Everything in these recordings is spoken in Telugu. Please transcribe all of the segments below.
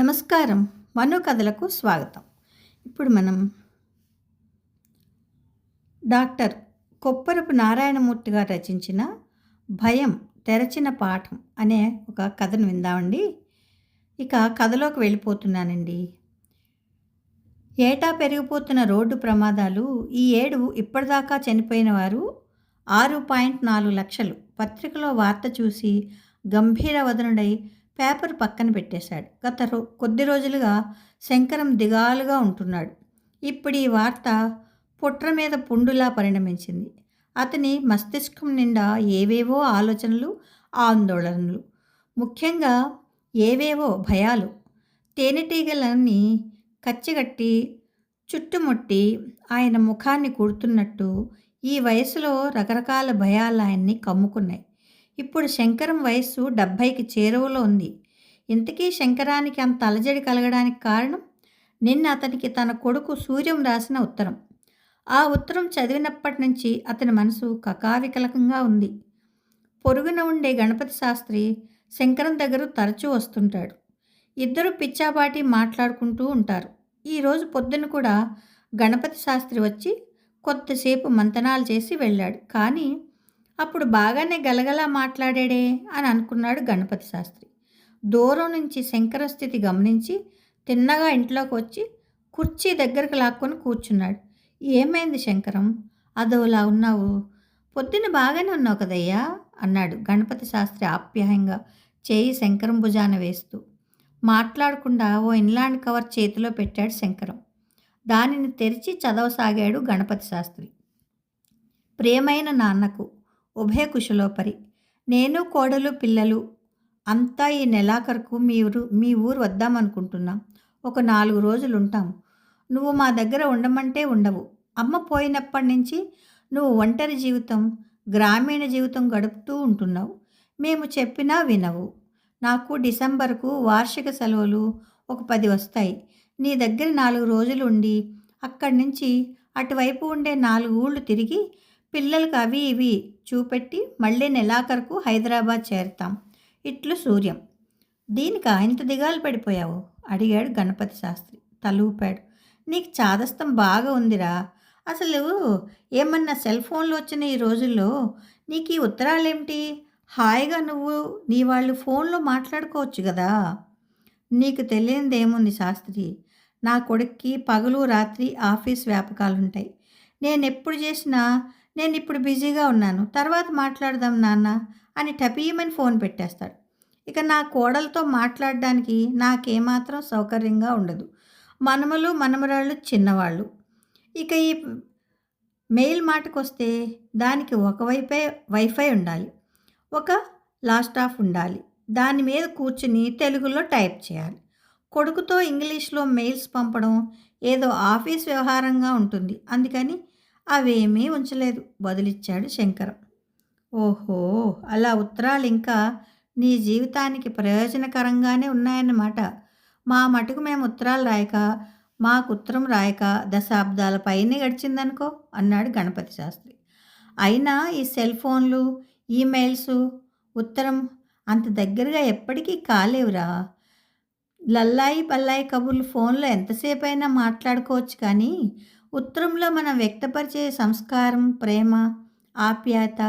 నమస్కారం. మను కథలకు స్వాగతం. ఇప్పుడు మనం డాక్టర్ కొప్పరపు నారాయణమూర్తి గారు రచించిన భయం తెరచిన పాఠం అనే ఒక కథను విందామండి. ఇక కథలోకి వెళ్ళిపోతున్నానండి. ఏటా పెరిగిపోతున్న రోడ్డు ప్రమాదాలు. ఈ ఏడు ఇప్పటిదాకా చనిపోయిన వారు 6.4 లక్షలు. పత్రికలో వార్త చూసి గంభీర వదనుడై పేపర్ పక్కన పెట్టేశాడు. కొద్ది రోజులుగా శంకరం దిగాలుగా ఉంటున్నాడు. ఇప్పుడు ఈ వార్త పుట్ర మీద పుండులా పరిణమించింది. అతని మస్తిష్కం నిండా ఏవేవో ఆలోచనలు, ఆందోళనలు, ముఖ్యంగా ఏవేవో భయాలు. తేనెటీగలన్నీ కచ్చిగట్టి చుట్టుముట్టి ఆయన ముఖాన్ని కుడుతున్నట్టు ఈ వయసులో రకరకాల భయాలు ఆయన్ని కమ్ముకున్నాయి. ఇప్పుడు శంకరం వయస్సు 70కి చేరువలో ఉంది. ఇంతకీ శంకరానికి అంత అలజడి కలగడానికి కారణం నిన్న అతనికి తన కొడుకు సూర్యం రాసిన ఉత్తరం. ఆ ఉత్తరం చదివినప్పటి నుంచి అతని మనసు కకావికలకంగా ఉంది. పొరుగున ఉండే గణపతి శాస్త్రి శంకరం దగ్గర తరచూ వస్తుంటాడు. ఇద్దరు పిచ్చాపాటి మాట్లాడుకుంటూ ఉంటారు. ఈరోజు పొద్దున కూడా గణపతి శాస్త్రి వచ్చి కొద్దిసేపు మంతనాలు చేసి వెళ్ళాడు. కానీ అప్పుడు బాగానే గలగలా మాట్లాడాడే అని అనుకున్నాడు గణపతి శాస్త్రి. దూరం నుంచి శంకర స్థితి గమనించి తిన్నగా ఇంట్లోకి వచ్చి కుర్చీ దగ్గరకు లాక్కొని కూర్చున్నాడు. ఏమైంది శంకరం, అదోలా ఉన్నావు? పొద్దున్న బాగానే ఉన్నావు కదయ్యా అన్నాడు గణపతి శాస్త్రి ఆప్యాయంగా చేయి శంకరం భుజాన వేస్తూ. మాట్లాడకుండా ఓ ఇన్లాండ్ కవర్ చేతిలో పెట్టాడు శంకరం. దానిని తెరిచి చదవసాగాడు గణపతి శాస్త్రి. ప్రియమైన నాన్నకు ఉభయ కుశలోపరి. నేను, కోడలు, పిల్లలు అంతా ఈ నెలాఖరుకు మీ ఊరు వద్దామనుకుంటున్నాం. ఒక 4 రోజులు ఉంటాం. నువ్వు మా దగ్గర ఉండమంటే ఉండవు. అమ్మ పోయినప్పటి నుంచి నువ్వు ఒంటరి జీవితం, గ్రామీణ జీవితం గడుపుతూ ఉంటున్నావు. మేము చెప్పినా వినవు. నాకు డిసెంబర్కు వార్షిక సెలవులు ఒక 10 వస్తాయి. నీ దగ్గర 4 రోజులు ఉండి అక్కడి నుంచి అటువైపు ఉండే 4 ఊళ్ళు తిరిగి పిల్లలకు అవి ఇవి చూపెట్టి మళ్ళీ నెలాఖరుకు హైదరాబాద్ చేరుతాం. ఇట్లు సూర్యం. దీనికా ఇంత దిగాలు పడిపోయావు అడిగాడు గణపతి శాస్త్రి. తలూపాడు. నీకు చాదస్తం బాగా ఉందిరా. అసలు ఏమన్నా సెల్ ఫోన్లు వచ్చిన ఈ రోజుల్లో నీకు ఈ ఉత్తరాలేమిటి? హాయిగా నువ్వు నీ వాళ్ళు ఫోన్లో మాట్లాడుకోవచ్చు కదా. నీకు తెలియనిదేముంది శాస్త్రి, నా కొడుక్కి పగలు రాత్రి ఆఫీస్ వ్యాపకాలుంటాయి. నేను ఇప్పుడు బిజీగా ఉన్నాను, తర్వాత మాట్లాడదాం నాన్న అని టపీమని ఫోన్ పెట్టేస్తాడు. ఇక నా కోడలతో మాట్లాడడానికి నాకేమాత్రం సౌకర్యంగా ఉండదు. మనమలు మనమరాళ్ళు చిన్నవాళ్ళు. ఇక ఈ మెయిల్ మాటకొస్తే దానికి ఒకవైపే వైఫై ఉండాలి, ఒక లాస్ట్ ఆఫ్ ఉండాలి. దాని మీద కూర్చుని తెలుగులో టైప్ చేయాలి. కొడుకుతో ఇంగ్లీష్లో మెయిల్స్ పంపడం ఏదో ఆఫీస్ వ్యవహారంగా ఉంటుంది. అందుకని అవేమీ ఉంచలేదు, బదులిచ్చాడు శంకరం. ఓహో, అలా ఉత్తరాలు ఇంకా నీ జీవితానికి ప్రయోజనకరంగానే ఉన్నాయన్నమాట. మా మటుకు మేము ఉత్తరాలు రాయక, మాకు ఉత్తరం రాయక దశాబ్దాల పైనే గడిచిందనుకో అన్నాడు గణపతి శాస్త్రి. అయినా ఈ సెల్ ఫోన్లు, ఈమెయిల్స్, ఉత్తరం అంత దగ్గరగా ఎప్పటికీ కాలేవురా. లల్లాయి పల్లాయి కబుర్లు ఫోన్లో ఎంతసేపు అయినా మాట్లాడుకోవచ్చు, కానీ ఉత్తరంలో మనం వ్యక్తపరిచే సంస్కారం, ప్రేమ, ఆప్యాయత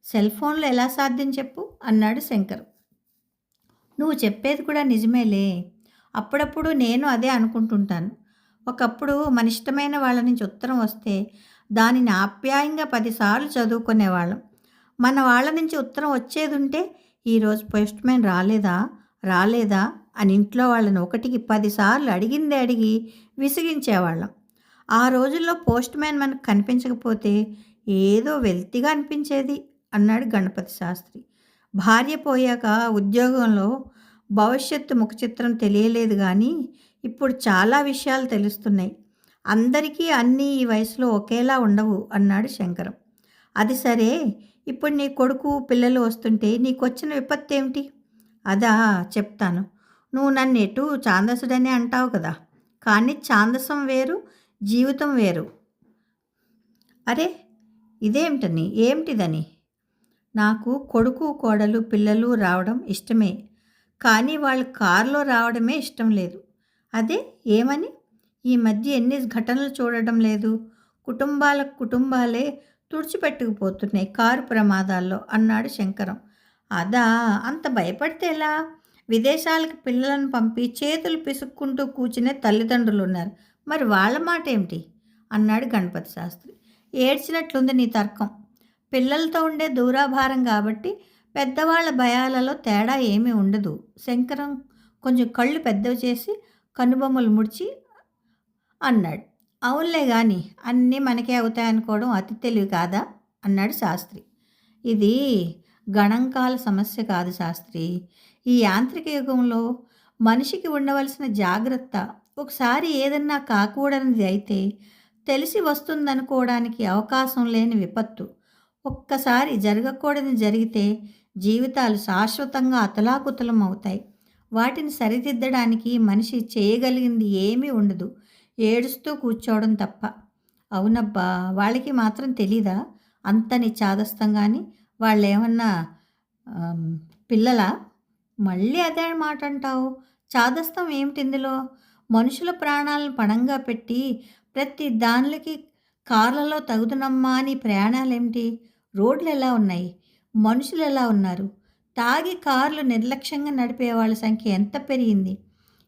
సెల్ ఫోన్లో ఎలా సాధ్యం చెప్పు అన్నాడు శంకర్. నువ్వు చెప్పేది కూడా నిజమేలే. అప్పుడప్పుడు నేను అదే అనుకుంటుంటాను. ఒకప్పుడు మన ఇష్టమైన వాళ్ళ నుంచి ఉత్తరం వస్తే దానిని ఆప్యాయంగా 10 సార్లు చదువుకునేవాళ్ళం. మన వాళ్ళ నుంచి ఉత్తరం వచ్చేది ఉంటే ఈరోజు పోస్ట్ మ్యాన్ రాలేదా అని ఇంట్లో వాళ్ళని 1కి 10 సార్లు అడిగి విసిగించేవాళ్ళం. ఆ రోజుల్లో పోస్ట్ మ్యాన్ మనకు కనిపించకపోతే ఏదో వెల్తిగా అనిపించేది అన్నాడు గణపతి శాస్త్రి. భార్య పోయాక ఉద్యోగంలో భవిష్యత్తు ముఖచిత్రం తెలియలేదు, కానీ ఇప్పుడు చాలా విషయాలు తెలుస్తున్నాయి. అందరికీ అన్నీ ఈ వయసులో ఒకేలా ఉండవు అన్నాడు శంకరం. అది సరే, ఇప్పుడు నీ కొడుకు పిల్లలు వస్తుంటే నీకొచ్చిన విపత్తు ఏమిటి? అదా చెప్తాను. నువ్వు నన్ను ఎటు ఛాందసుడనే అంటావు కదా, కానీ ఛాందసం వేరు, జీవితం వేరు. అరే, ఏమిటిదని? నాకు కొడుకు, కోడలు, పిల్లలు రావడం ఇష్టమే. కానీ వాళ్ళు కారులో రావడమే ఇష్టం లేదు. అదే ఏమని? ఈ మధ్య ఎన్ని ఘటనలు చూడడం లేదు. కుటుంబాలే తుడిచిపెట్టుకుపోతున్నాయి కారు ప్రమాదాల్లో అన్నాడు శంకరం. అదా! అంత భయపడితే ఎలా? విదేశాలకు పిల్లలను పంపి చేతులు పిసుక్కుంటూ కూర్చునే తల్లిదండ్రులున్నారు. మరి వాళ్ళ మాటేమిటి? అన్నాడు గణపతి శాస్త్రి. ఏడ్చినట్లుంది నీ తర్కం. పిల్లలతో ఉండే దూరాభారం కాబట్టి పెద్దవాళ్ల భయాలలో తేడా ఏమీ ఉండదు. శంకరం కొంచెం కళ్ళు పెద్దవి చేసి కనుబొమ్మలు ముడిచి అన్నాడు. అవునులే గాని అన్నీ మనకే అవుతాయనుకోవడం అతి తెలివి కాదా? అన్నాడు శాస్త్రి. ఇది గణాంకాల సమస్య కాదు శాస్త్రి. ఈ యాంత్రిక యుగంలో మనిషికి ఉండవలసిన జాగ్రత్త ఒకసారి ఏదన్నా కాకూడనిది అయితే తెలిసి వస్తుందనుకోవడానికి అవకాశం లేని విపత్తు. ఒక్కసారి జరగకూడని జరిగితే జీవితాలు శాశ్వతంగా అతలాకుతలం అవుతాయి. వాటిని సరిదిద్దడానికి మనిషి చేయగలిగింది ఏమీ ఉండదు. ఏడుస్తూ కూర్చోవడం తప్ప. అవునబ్బా! వాళ్ళకి మాత్రం తెలీదా? అంతని చాదస్తం గాని వాళ్ళేమన్నా పిల్లలా? మళ్ళీ అదే మాట అంటావు. చాదస్తం ఏమిటిందులో? మనుషుల ప్రాణాలను పణంగా పెట్టి ప్రతి దానికి కార్లలో తగుదనమ్మా అని ప్రయాణాలేమిటి? రోడ్లు ఎలా ఉన్నాయి? మనుషులు ఎలా ఉన్నారు? తాగి కార్లు నిర్లక్ష్యంగా నడిపే వాళ్ళ సంఖ్య ఎంత పెరిగింది?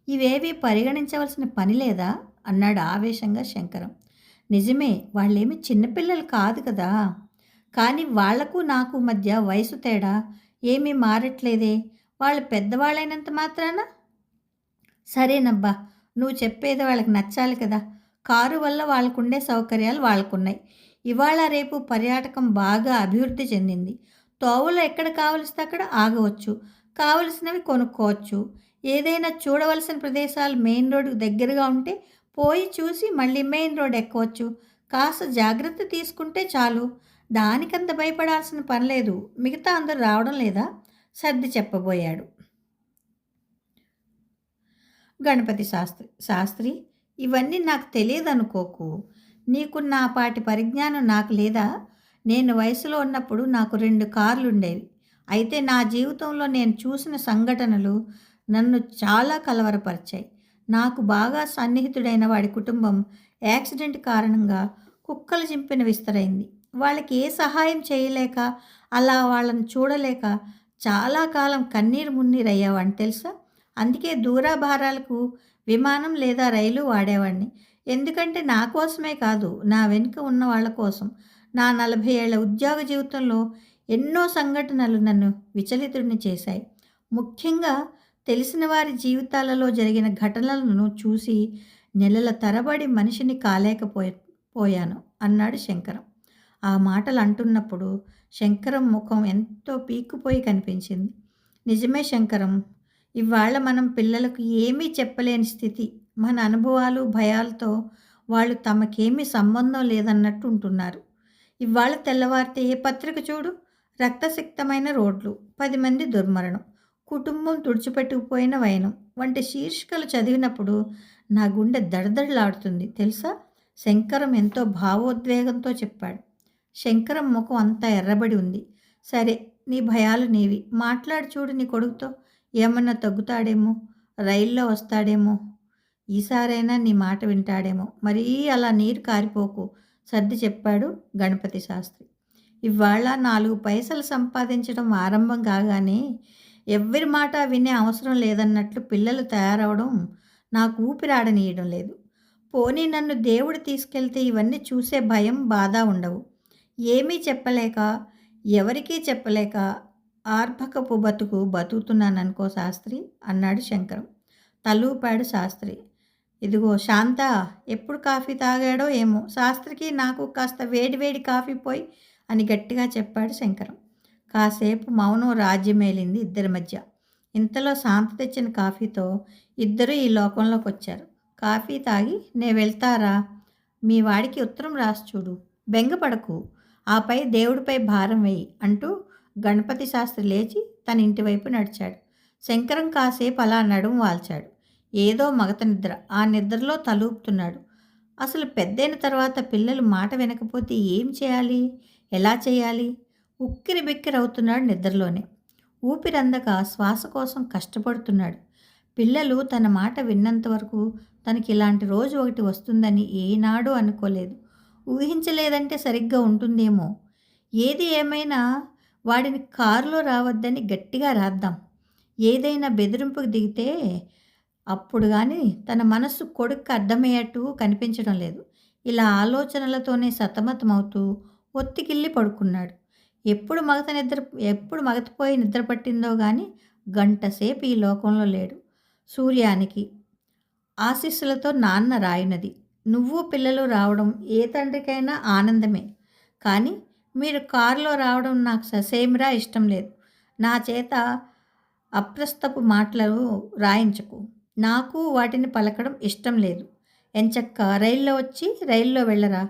ఇవేవి పరిగణించవలసిన పని లేదా? అన్నాడు ఆవేశంగా శంకరం. నిజమే, వాళ్ళేమి చిన్నపిల్లలు కాదు కదా. కానీ వాళ్లకు నాకు మధ్య వయసు తేడా ఏమీ మారట్లేదే. వాళ్ళు పెద్దవాళ్ళైనంత మాత్రాన. సరేనబ్బా, నువ్వు చెప్పేది వాళ్ళకి నచ్చాలి కదా. కారు వల్ల వాళ్ళకుండే సౌకర్యాలు వాళ్ళకున్నాయి. ఇవాళ రేపు పర్యాటకం బాగా అభివృద్ధి చెందింది. తోవలో ఎక్కడ కావలిస్తే అక్కడ ఆగవచ్చు, కావలసినవి కొనుక్కోవచ్చు. ఏదైనా చూడవలసిన ప్రదేశాలు మెయిన్ రోడ్డుకు దగ్గరగా ఉంటే పోయి చూసి మళ్ళీ మెయిన్ రోడ్ ఎక్కవచ్చు. కాస్త జాగ్రత్త తీసుకుంటే చాలు. దానికంత భయపడాల్సిన పని లేదు. మిగతా అందరూ రావడం లేదా? సర్ది చెప్పబోయాడు గణపతి శాస్త్రి. ఇవన్నీ నాకు తెలియదనుకోకు. నీకు నా పాటి పరిజ్ఞానం నాకు లేదా? నేను వయసులో ఉన్నప్పుడు నాకు 2 కార్లుండేవి. అయితే నా జీవితంలో నేను చూసిన సంఘటనలు నన్ను చాలా కలవరపరిచాయి. నాకు బాగా సన్నిహితుడైన వాడి కుటుంబం యాక్సిడెంట్ కారణంగా కుక్కలు చింపిన విస్తరైంది. వాళ్ళకి ఏ సహాయం చేయలేక, అలా వాళ్ళని చూడలేక చాలా కాలం కన్నీరు మున్నీరయ్యేవాడిని తెలుసా. అందుకే దూరాభారాలకు విమానం లేదా రైలు వాడేవాడిని. ఎందుకంటే నా కోసమే కాదు, నా వెనుక ఉన్న వాళ్ళ కోసం. నా 40 ఏళ్ల ఉద్యోగ జీవితంలో ఎన్నో సంఘటనలు నన్ను విచలితుడిని చేశాయి. ముఖ్యంగా తెలిసిన వారి జీవితాలలో జరిగిన ఘటనలను చూసి నెలల తరబడి మనిషిని పోయాను అన్నాడు శంకరం. ఆ మాటలు అంటున్నప్పుడు శంకరం ముఖం ఎంతో పీక్కుపోయి కనిపించింది. నిజమే శంకరం, ఇవాళ మనం పిల్లలకు ఏమీ చెప్పలేని స్థితి. మన అనుభవాలు భయాలతో వాళ్ళు తమకేమీ సంబంధం లేదన్నట్టు ఉంటున్నారు. ఇవాళ తెల్లవారితే ఏ పత్రిక చూడు, రక్తసిక్తమైన రోడ్లు, 10 మంది దుర్మరణం, కుటుంబం తుడిచిపెట్టుకుపోయిన వైనం వంటి శీర్షికలు చదివినప్పుడు నా గుండె దడదడలాడుతుంది తెలుసా. శంకరం ఎంతో భావోద్వేగంతో చెప్పాడు. శంకరం ముఖం అంతా ఎర్రబడి ఉంది. సరే, నీ భయాలు నీవి. మాట్లాడి చూడు నీ కొడుకుతో. ఏమన్నా తగ్గుతాడేమో, రైల్లో వస్తాడేమో, ఈసారైనా నీ మాట వింటాడేమో. మరీ అలా నీరు కారిపోకు, సర్ది చెప్పాడు గణపతి శాస్త్రి. ఇవాళ 4 పైసలు సంపాదించడం ఆరంభం కాగానే ఎవ్వరి మాట వినే అవసరం లేదన్నట్లు పిల్లలు తయారవడం నాకు ఊపిరాడనీయడం లేదు. పోనీ నన్ను దేవుడు తీసుకెళ్తే ఇవన్నీ చూసే భయం, బాధ ఉండవు. ఏమీ చెప్పలేక, ఎవరికీ చెప్పలేక ఆర్భకపు బతుకుతున్నాననుకో శాస్త్రి అన్నాడు శంకరం. తలూపాడు శాస్త్రి. ఇదిగో శాంత, ఎప్పుడు కాఫీ తాగాడో ఏమో, శాస్త్రికి నాకు కాస్త వేడి కాఫీ పోయి అని గట్టిగా చెప్పాడు శంకరం. కాసేపు మౌనం రాజ్యమేలింది ఇద్దరి మధ్య. ఇంతలో శాంత తెచ్చిన కాఫీతో ఇద్దరూ ఈ లోకంలోకి వచ్చారు. కాఫీ తాగి నే వెళ్తారా, మీ వాడికి ఉత్తరం రాసి చూడు, బెంగపడకు, ఆపై దేవుడిపై భారం వేయి అంటూ గణపతి శాస్త్రి లేచి తన ఇంటి వైపు నడిచాడు. శంకరం కాసేపు అలా నడుము వాల్చాడు. ఏదో మగత నిద్ర. ఆ నిద్రలో తలూపుతున్నాడు. అసలు పెద్దయిన తర్వాత పిల్లలు మాట వినకపోతే ఏం చేయాలి, ఎలా చేయాలి? ఉక్కిరిబిక్కిరవుతున్నాడు నిద్రలోనే. ఊపిరందక శ్వాస కోసం కష్టపడుతున్నాడు. పిల్లలు తన మాట విన్నంత వరకు తనకిలాంటి రోజు ఒకటి వస్తుందని ఏనాడూ అనుకోలేదు. ఊహించలేదంటే సరిగ్గా ఉంటుందేమో. ఏది ఏమైనా వాడిని కారులో రావద్దని గట్టిగా రాద్దాం. ఏదైనా బెదిరింపుకు దిగితే అప్పుడు గాని తన మనస్సు కొడుక్కి అర్థమయ్యేట్టు కనిపించడం లేదు. ఇలా ఆలోచనలతోనే సతమతమవుతూ ఒత్తిగిల్లి పడుకున్నాడు. ఎప్పుడు మగతపోయి నిద్ర పట్టిందో గాని గంటసేపు ఈ లోకంలో లేడు. సూర్యానికి ఆశీస్సులతో నాన్న రాయినది. నువ్వు పిల్లలు రావడం ఏ తండ్రికైనా ఆనందమే. కానీ మీరు కారులో రావడం నాకు ససేమిరా ఇష్టం లేదు. నా చేత అప్రస్తపు మాటలు రాయించకు. నాకు వాటిని పలకడం ఇష్టం లేదు. ఎంచక్కా రైల్లో వచ్చి రైల్లో వెళ్ళరా.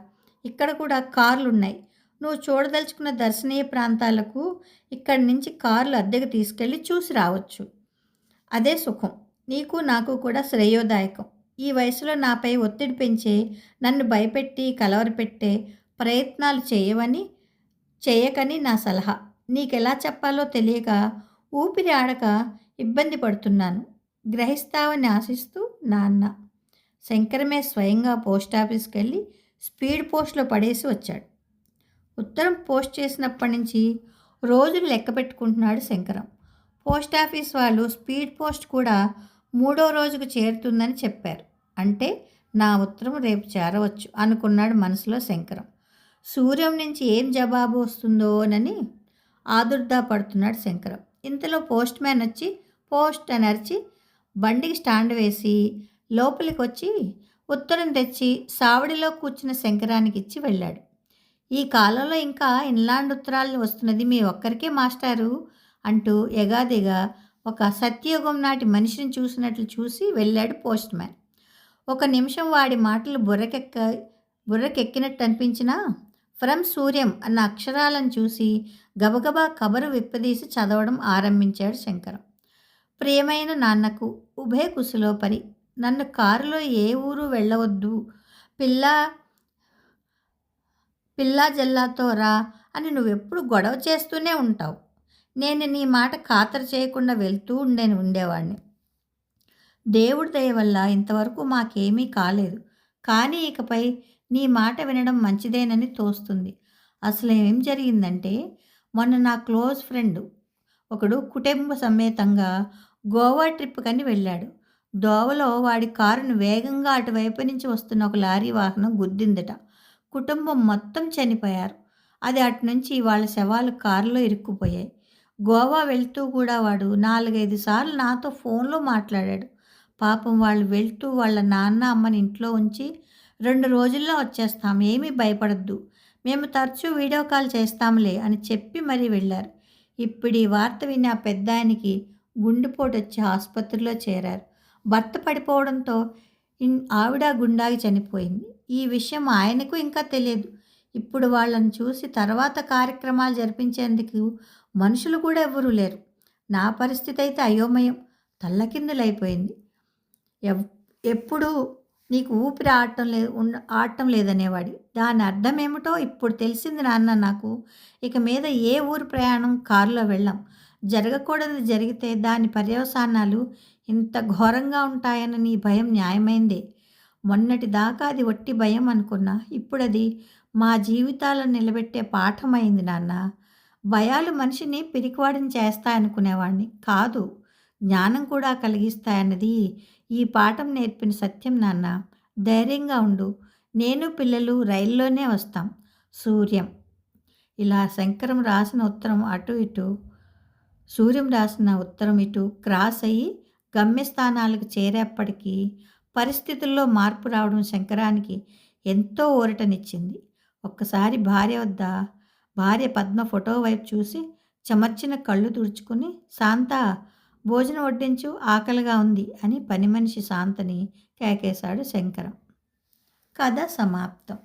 ఇక్కడ కూడా కార్లున్నాయి. నువ్వు చూడదలుచుకున్న దర్శనీయ ప్రాంతాలకు ఇక్కడి నుంచి కార్లు అద్దెకు తీసుకెళ్ళి చూసి రావచ్చు. అదే సుఖం. నీకు నాకు కూడా శ్రేయోదాయకం. ఈ వయసులో నాపై ఒత్తిడి పెంచే, నన్ను భయపెట్టి కలవరపెట్టే ప్రయత్నాలు చేయకని నా సలహా. నీకెలా చెప్పాలో తెలియక ఊపిరి ఆడక ఇబ్బంది పడుతున్నాను. గ్రహిస్తావని ఆశిస్తూ నాన్న. శంకరమే స్వయంగా పోస్టాఫీస్కి వెళ్ళి స్పీడ్ పోస్ట్లో పడేసి వచ్చాడు. ఉత్తరం పోస్ట్ చేసినప్పటి నుంచి రోజులు లెక్క పెట్టుకుంటున్నాడు శంకరం. పోస్టాఫీస్ వాళ్ళు స్పీడ్ పోస్ట్ కూడా 3వ రోజుకు చేరుతుందని చెప్పారు. అంటే నా ఉత్తరం రేపు చేరవచ్చు అనుకున్నాడు మనసులో శంకరం. సూర్యం నుంచి ఏం జవాబు వస్తుందోనని ఆదుర్దా పడుతున్నాడు శంకరం. ఇంతలో పోస్ట్ మ్యాన్ వచ్చి పోస్ట్ అని అరిచి బండికి స్టాండ్ వేసి లోపలికి వచ్చి ఉత్తరం తెచ్చి సావడిలో కూర్చున్న శంకరానికి ఇచ్చి వెళ్ళాడు. ఈ కాలంలో ఇంకా ఇన్లాండ్ ఉత్తరాలు వస్తున్నది మీ ఒక్కరికే మాస్టారు అంటూ ఎగాదిగా ఒక సత్యయుగం నాటి మనిషిని చూసినట్లు చూసి వెళ్ళాడు పోస్ట్ మ్యాన్. ఒక నిమిషం వాడి మాటలు బుర్రకెక్కినట్టు అనిపించినా ఫ్రమ్ సూర్యం అన్న అక్షరాలను చూసి గబగబా కబరు విప్పదీసి చదవడం ఆరంభించాడు శంకరం. ప్రియమైన నాన్నకు ఉభయ కుశలో పరి. నన్ను కారులో ఏ ఊరు వెళ్ళవద్దు. పిల్లా జల్లాతో రా అని నువ్వెప్పుడు గొడవ చేస్తూనే ఉంటావు. నేను నీ మాట ఖాతరు చేయకుండా వెళ్తూ ఉండేవాడిని. దేవుడి దయ వల్ల ఇంతవరకు మాకేమీ కాలేదు. కానీ ఇకపై నీ మాట వినడం మంచిదేనని తోస్తుంది. అసలు ఏం జరిగిందంటే మొన్న నా క్లోజ్ ఫ్రెండ్ ఒకడు కుటుంబ సమేతంగా గోవా ట్రిప్కని వెళ్ళాడు. దోవలో వాడి కారును వేగంగా అటువైపు నుంచి వస్తున్న ఒక లారీ వాహనం గుద్దిందట. కుటుంబం మొత్తం చనిపోయారు. అది అటునుంచి వాళ్ళ శవాలు కారులో ఇరుక్కుపోయాయి. గోవా వెళ్తూ కూడా వాడు 4-5 సార్లు నాతో ఫోన్లో మాట్లాడాడు. పాపం వాళ్ళు వెళ్తూ వాళ్ళ నాన్న అమ్మని ఇంట్లో ఉంచి 2 రోజుల్లో వచ్చేస్తాం, ఏమీ భయపడద్దు, మేము తరచూ వీడియో కాల్ చేస్తాంలే అని చెప్పి మరీ వెళ్ళారు. ఇప్పుడు ఈ వార్త విని ఆ పెద్దాయనికి గుండెపోటు వచ్చి ఆసుపత్రిలో చేరారు. భర్త పడిపోవడంతో ఆవిడ గుండాగి చనిపోయింది. ఈ విషయం ఆయనకు ఇంకా తెలియదు. ఇప్పుడు వాళ్ళని చూసి తర్వాత కార్యక్రమాలు జరిపించేందుకు మనుషులు కూడా ఎవ్వరూ లేరు. నా పరిస్థితి అయితే అయోమయం, తల్లకిందులైపోయింది. ఎప్పుడు నీకు ఊపిరి ఆడటం లేదనేవాడి. దాని అర్థం ఏమిటో ఇప్పుడు తెలిసింది నాన్న నాకు. ఇక మీద ఏ ఊరు ప్రయాణం కారులో వెళ్ళాం. జరగకూడదు జరిగితే దాని పర్యవసానాలు ఇంత ఘోరంగా ఉంటాయని నీ భయం న్యాయమైందే. మొన్నటి దాకా అది ఒట్టి భయం అనుకున్నా. ఇప్పుడు అది మా జీవితాలను నిలబెట్టే పాఠమైంది నాన్న. భయాలు మనిషిని పిరికివాడిని చేస్తాయనుకునేవాడిని కాదు, జ్ఞానం కూడా కలిగిస్తాయన్నది ఈ పాఠం నేర్పిన సత్యం నాన్న. ధైర్యంగా ఉండు. నేను పిల్లలు రైల్లోనే వస్తాం. సూర్యం. ఇలా శంకరం రాసిన ఉత్తరం సూర్యం రాసిన ఉత్తరం ఇటు క్రాస్ అయ్యి గమ్యస్థానాలకు చేరేప్పటికీ పరిస్థితుల్లో మార్పు రావడం శంకరానికి ఎంతో ఊరటనిచ్చింది. ఒక్కసారి భార్య పద్మ ఫోటో వైపు చూసి చెమర్చిన కళ్ళు తుడుచుకుని, శాంత భోజనం వడ్డించు, ఆకలిగా ఉంది అని పని మనిషి శాంతని కేకేశాడు శంకరం. కథ సమాప్తం.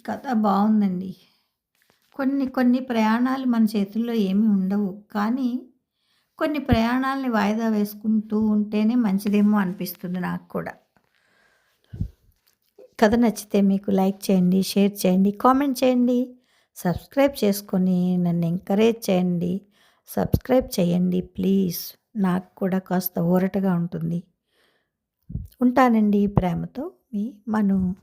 కథ బాగుందండి. కొన్ని ప్రయాణాలు మన చేతుల్లో ఏమీ ఉండవు, కానీ కొన్ని ప్రయాణాలని వాయిదా వేసుకుంటూ ఉంటేనే మంచిదేమో అనిపిస్తుంది నాకు కూడా. కథ నచ్చితే మీకు లైక్ చేయండి, షేర్ చేయండి, కామెంట్ చేయండి, సబ్స్క్రైబ్ చేసుకొని నన్ను ఎంకరేజ్ చేయండి. సబ్స్క్రైబ్ చేయండి ప్లీజ్. నాకు కూడా కాస్త ఊరటగా ఉంటుంది. ఉంటానండి ప్రేమతో మీ మను.